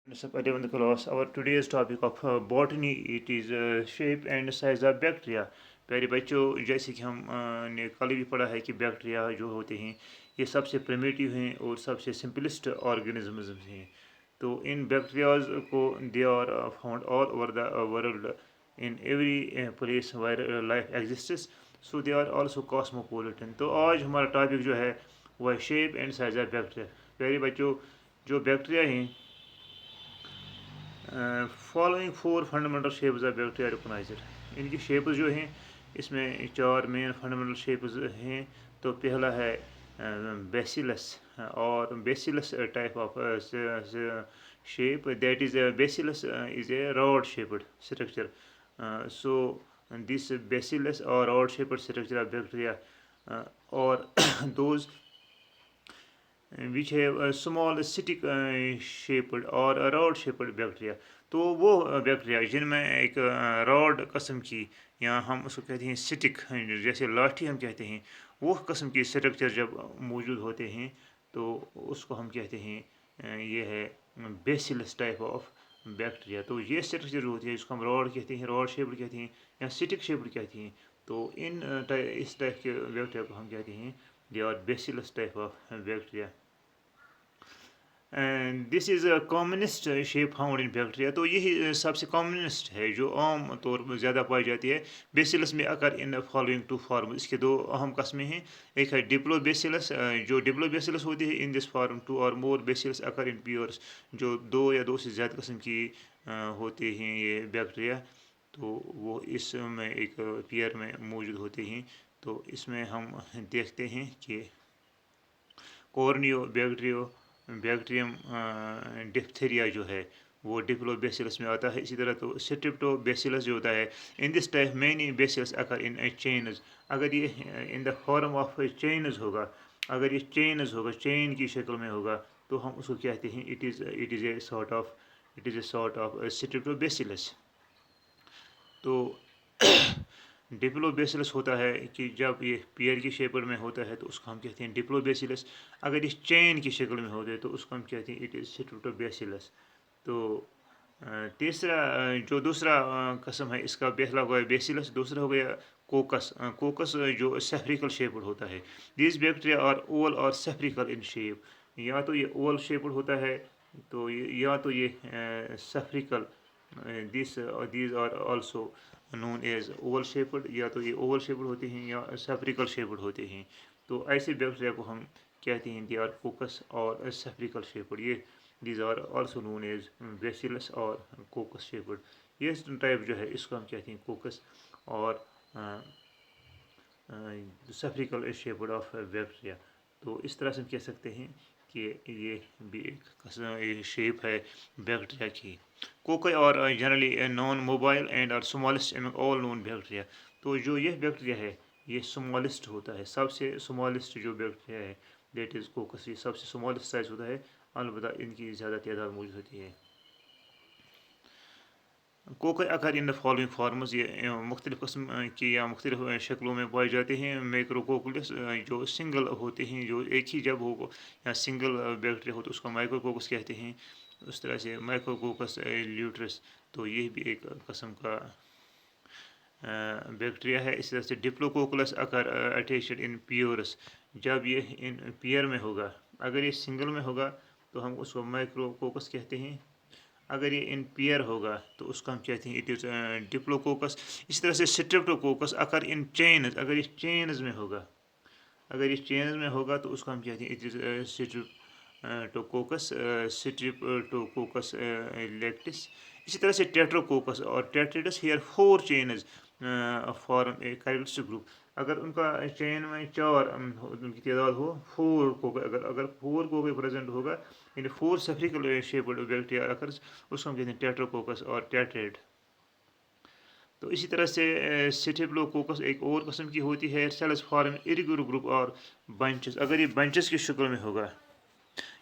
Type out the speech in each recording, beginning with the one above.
Of the class. Our today's topic of botany it is shape and size of bacteria. प्यारे बच्चों, जैसे कि हम ने कल भी पढ़ा है कि बैक्टीरिया जो होते हैं ये सबसे प्रिमिटिव हैं और सबसे सिंपलेस्ट ऑर्गेनिजम्स हैं। तो इन बैक्टीरियाज को they are found all over the world in every place where life exists, so they are also cosmopolitan. तो आज हमारा टॉपिक जो है वह shape and size of bacteria. प्यारे बच्चों, जो बैक्टीरिया हैं, following four fundamental shapes of bacteria recognised. इनकी शेप्स जो हैं इसमें चार मेन फंडामेंटल शेप्स हैं। तो पहला है बेसिलस, और bacillus type of shape, that is bacillus is a rod shaped structure. So this bacillus और rod shaped structure of bacteria और दोज विच है स्मॉल स्टिक शेप्ड और रॉड शेप्ड बैक्टीरिया। तो वो बैक्टीरिया जिनमें एक रॉड किस्म की, या हम उसको कहते हैं स्टिक, जैसे लाठी हम कहते हैं, वो किस्म की स्ट्रक्चर जब मौजूद होते हैं तो उसको हम कहते हैं ये है बेसिलस टाइप ऑफ बैक्टीरिया। तो ये स्ट्रक्चर जो होती है इसको हम रॉड कहते हैं, रॉड शेप्ड कहते हैं या स्टिक शेप्ड कहते हैं। तो इस टाइप के बैक्टीरिया को हम कहते हैं they are bacillus type of bacteria. And this is a commonest shape found in bacteria. तो यही सबसे कॉमनेस्ट है जो आम तौर पर ज़्यादा पाई जाती है। बेसिलस में अकर इन फॉलोइंग टू फॉर्म, इसके दो अहम कस्में हैं। एक है डिप्लोबेसिलस, जो डिप्लोबेसिलस होती है इन दिस फॉर्म, टू और मोर बेसिलस अकर इन पियर्स, जो दो या दो से ज़्यादा किस्म की होते हैं ये बैक्टीरिया। तो वो इसमें एक पेयर में मौजूद होते हैं। तो इसमें हम देखते हैं कि कॉर्नियो बैक्टीरियम डिप्थेरिया जो है वो डिप्लोबेसिलस में आता है। इसी तरह तो स्ट्रिप्टोबेसिलस जो होता है, in this type many bacillus occur in chains. अगर ये in the form of chains होगा, अगर ये चेन्स होगा, चेन की शक्ल में होगा, तो हम उसको कहते हैं it is a sort of streptobacillus. तो डिप्लोबेसिलस होता है कि जब ये पेयर की शक्ल में होता है तो उसको हम कहते हैं डिप्लोबेसिलस। अगर ये चेन की शक्ल में होता है तो उसको हम कहते हैं इट इज़ स्ट्रिप्टोबेसिलस। तो तीसरा जो दूसरा कस्म है इसका, पहला हो गया बेसिलस, दूसरा हो गया कोकस। कोकस जो सेफ्रिकल शेप्ड होता है। दीज बैक्टीरिया आर ओवल और सेफ्रिकल इन शेप। या तो ये ओवल शेप्ड होता है, तो या तो ये spherical, these are also known as oval shaped, या तो ये ओवल शेप्ड होते हैं या सेफ्रिकल शेप्ड होते हैं। तो ऐसे बैक्टीरिया को हम कहते हैं दे आर कोकस और सेफ्रिकल शेप्ड। ये these are also known as bacillus और कोकस शेप्ड। ये टाइप जो है इसको हम कहते हैं कोकस और सेफ्रिकल शेप्ड ऑफ बैक्टीरिया। तो इस तरह से हम कह सकते हैं कि ये भी एक शेप है बैक्टीरिया की। कोकोई और जनरली नॉन मोबाइल एंड और smallest among all known bacteria. तो जो ये बैक्टीरिया है ये स्मॉलेस्ट होता है, सबसे स्मॉलेस्ट जो बैक्टीरिया है दैट इज़ कोकस। ये सबसे स्मॉलेस्ट साइज होता है, अलबत्ता इनकी ज़्यादा तादाद मौजूद होती है। कोकोई अकर इन द फॉलोइंग फार्मस, ये मुख्तलिफ़ किस्म की या मुख्तलिफ़ शक्लों में पाए जाते हैं। माइक्रोकोकुलस जो सिंगल होते हैं, जो एक ही जब हो या सिंगल बैक्टीरिया हो तो उसको माइक्रोकोकस कहते हैं। उस तरह से माइक्रोकोकस ल्यूट्रस, तो ये भी एक किस्म का बैक्टीरिया है। इस तरह से डिप्लोकोकुलस अकर अटैच्ड इन पियर्स, जब ये इन पेयर में होगा, अगर ये सिंगल में होगा तो हम उसको माइक्रोकोकस कहते हैं। अगर ये इन पेयर होगा तो उसको हम कहते हैं इट इज़ डिप्लोकोकस। इस तरह से स्ट्रेप्टोकोकस अगर इन चेन्स, अगर ये चेन्स में होगा, अगर ये चेन्स में होगा तो उसको हम कहते हैं it is streptococcus, streptococcus lactis. इसी तरह से टेट्रोकोकस और tetrads, here four chains form a characteristic group. अगर उनका चेन में चार उनकी तादाद हो, फोर को अगर फोर को प्रेजेंट होगा इन फोर सेफ्रिकल शेप्ड बैक्टीरिया अकर्स, उसको हम कहते हैं टेट्रोकोकस और टेट्रेड। तो इसी तरह से स्टेफिलोकोकस एक और किस्म की होती है। सेल्स फॉर्म इरेगुलर ग्रुप और बंचेस। अगर ये बंचेस की शक्ल में होगा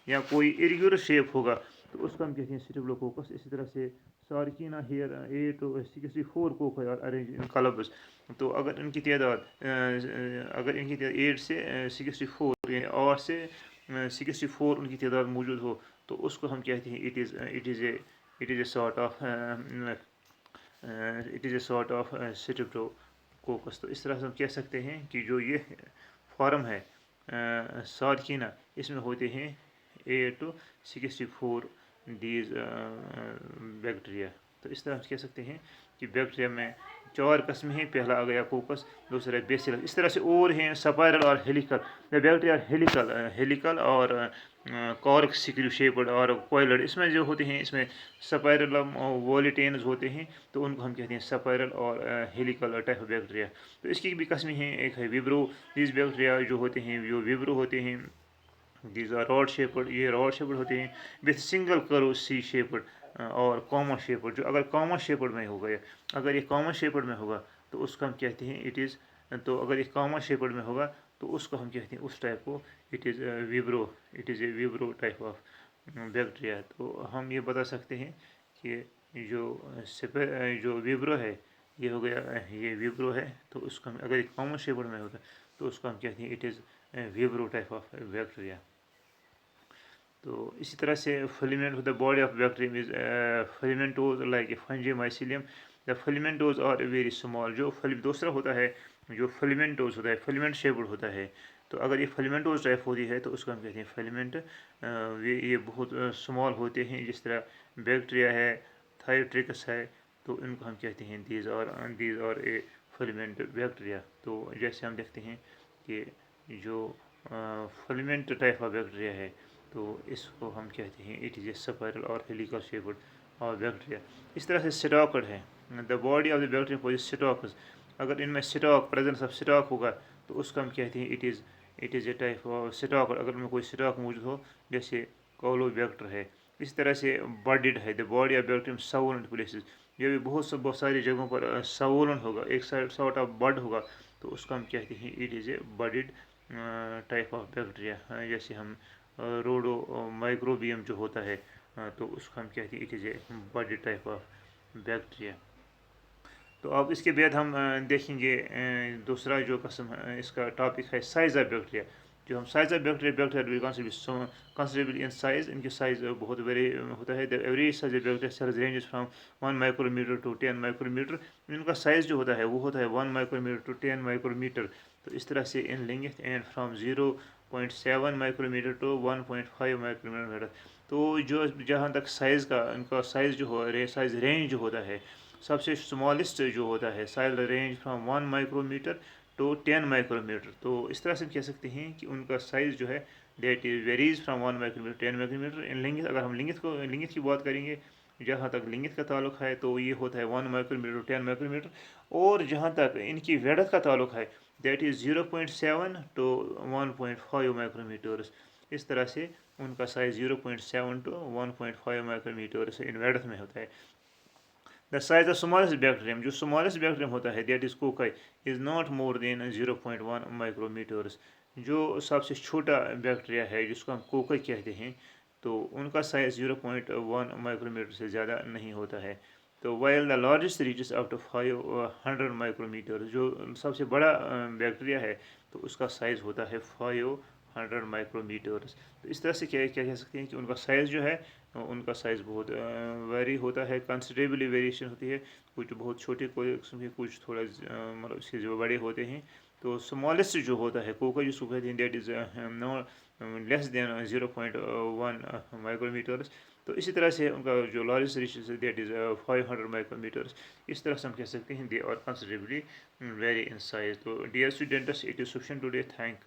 या कोई इरेगुलर शेप होगा तो उसको हम कहते हैं स्टेफिलोकोकस। इसी तरह से सार्किना हियर 8 to 64 कोक और अरेंज इन क्लब्स। तो अगर इनकी तादाद 8 से 64 यानी 8 से 64 उनकी तादाद मौजूद हो تو اس کو ہم کہتے ہیں it is a sort of streptococcus. تو اس طرح سے ہم کہہ سکتے ہیں کہ جو یہ فارم ہے سارکینا، اس میں ہوتے ہیں 8 to 64 دیز بیکٹیریا. تو اس طرح ہم کہہ سکتے ہیں کہ بیکٹیریا میں 4 قسم ہیں. پہلا آ گیا کوکس، دوسرا ہے بیسیلس. اس طرح سے اور ہیں سپائرل اور ہیلیکل. بیکٹیریا ہیلیکل اور کارک سکریو شیپڈ اور کوائلڈ. اس میں جو ہوتے ہیں اس میں سپائرلم وولیٹینز ہوتے ہیں، تو ان کو ہم کہتے ہیں سپائرل اور ہیلیکل ٹائپ آف بیکٹیریا. تو اس کی بھی قسمیں ہیں. ایک ہے ویبرو. دیز بیکٹیریا جو ہوتے ہیں جو ویبرو ہوتے ہیں، دیز آر راڈ شیپڈ. یہ راڈ شیپڈ ہوتے ہیں وتھ سنگل کرو سی شیپڈ اور کامن شیپڈ. جو اگر کامن شیپڈ میں ہوگا، اگر یہ کامن شیپڈ میں ہوگا تو اس کو ہم کہتے ہیں اٹ از. تو اگر یہ کامن شیپڈ میں ہوگا تو اس کو ہم کہتے ہیں اس ٹائپ کو it is vibrio. It is a vibrio type of bacteria. تو ہم یہ بتا سکتے ہیں کہ جو ویبرو ہے یہ ہو گیا، یہ ویبرو ہے. تو اس کو ہم اگر یہ کامن شیپڈ میں ہوگا تو اس کو ہم کہتے ہیں it is vibrio type of bacteria. تو اسی طرح سے filament the body of bacterium is filamentous like a fungi mycelium. The filamentous are very small. جو دوسرا ہوتا ہے جو فلیمنٹوز ہوتا ہے فلیمنٹ شیپڈ ہوتا ہے. تو اگر یہ فلیمنٹوز ٹائپ ہوتی ہے تو اس کو ہم کہتے ہیں فلیمنٹ. یہ بہت اسمال ہوتے ہیں. جس طرح بیکٹیریا ہے، تھائیوٹریکس ہے، تو ان کو ہم کہتے ہیں these are a filament bacteria. تو جیسے ہم دیکھتے ہیں کہ جو فلیمنٹ ٹائپ آف بیکٹیریا ہے تو اس کو ہم کہتے ہیں اٹ از اے سپائرل اور ہیلیکل شیپڈ اور بیکٹیریا. اس طرح سے سٹاکڈ ہے. The body of the bacteria possess Stokes. اگر ان میں پریزنس آف سٹاک ہوگا تو اس کو ہم کہتے ہیں it is a type of stalked. اگر ان میں کوئی سٹاک موجود ہو جیسے کولو بیکٹر ہے. اس طرح سے بڈڈ ہے. The body of bacterium swollen places. یہ بھی بہت ساری جگہوں پر سوولن ہوگا، ایک سارٹ آف بڈ ہوگا تو اس کو ہم کہتے ہیں it is a budded type of bacteria. جیسے ہم روڈو مائکروبیم جو ہوتا ہے تو اس کو ہم کہتے ہیں it is a budded type of bacteria. تو اب اس کے بعد ہم دیکھیں گے دوسرا جو قسم اس کا ٹاپک ہے سائز آف بیکٹیریا. جو ہم size of bacteria considerable in size. ان کی سائز بہت بڑے ہوتا ہے. Average size of bacteria cells ranges from 1 micro meter to 10 micro meter. ان کا سائز جو ہوتا ہے وہ ہوتا ہے 1 micro meter to 10 micro meter. تو اس طرح سے in length and from 0.7 micro meter to 1.5 micro meter. تو جو جہاں تک سائز کا ان کا سائز جو ہو سائز رینج جو ہوتا ہے سب سے اسمالسٹ جو ہوتا ہے size range from 1 micro meter to 10 micro meter. تو اس طرح سے کہہ سکتے ہیں کہ ان کا سائز جو ہے that is varies from 1 micro meter 10 micro meter. In length اگر ہم لینگتھ کی بات کریں گے، جہاں تک لینگتھ کا تعلق ہے تو یہ ہوتا ہے 1 مائکرو میٹر 10 مائکرو میٹر. اور جہاں تک ان کی ویڈتھ کا تعلق ہے that is 0.7 to 1.5 micrometers. اس طرح سے ان کا size 0.7 to 1.5 micrometers in width میں ہوتا ہے. The size of smallest bacterium. جو اسمالسٹ بیکٹیریم ہوتا ہے that is cocci is not more than 0.1 micrometers. جو سب سے چھوٹا بیکٹیریا ہے جس کو ہم کوکائی کہتے ہیں تو ان کا سائز 0.1 مائکرو میٹر سے زیادہ نہیں ہوتا ہے. تو while the largest reaches up to 500 micro metre. جو سب سے بڑا بیکٹیریا ہے تو اس کا سائز ہوتا ہے 500 مائکرو میٹرس. تو اس طرح سے کیا کہہ سکتے ہیں کہ ان کا سائز جو ہے ان کا سائز بہت ویری ہوتا ہے. کنسیڈریبلی ویریشن ہوتی ہے. کچھ بہت چھوٹے قسم کے، کچھ تھوڑا مطلب اس کے جو بڑے ہوتے ہیں. تو اسمالسٹ جو ہوتا ہے کوکائی جس کو کہتے ہیں that is less than 0.1 micrometers. تو اسی طرح سے ان کا جو لارجسٹ ریچز ہے دیٹ از 500 مائکرو میٹرس. اس طرح سے ہم کہہ سکتے ہیں they are considerably very in size. تو dear students it is sufficient today. Thanks.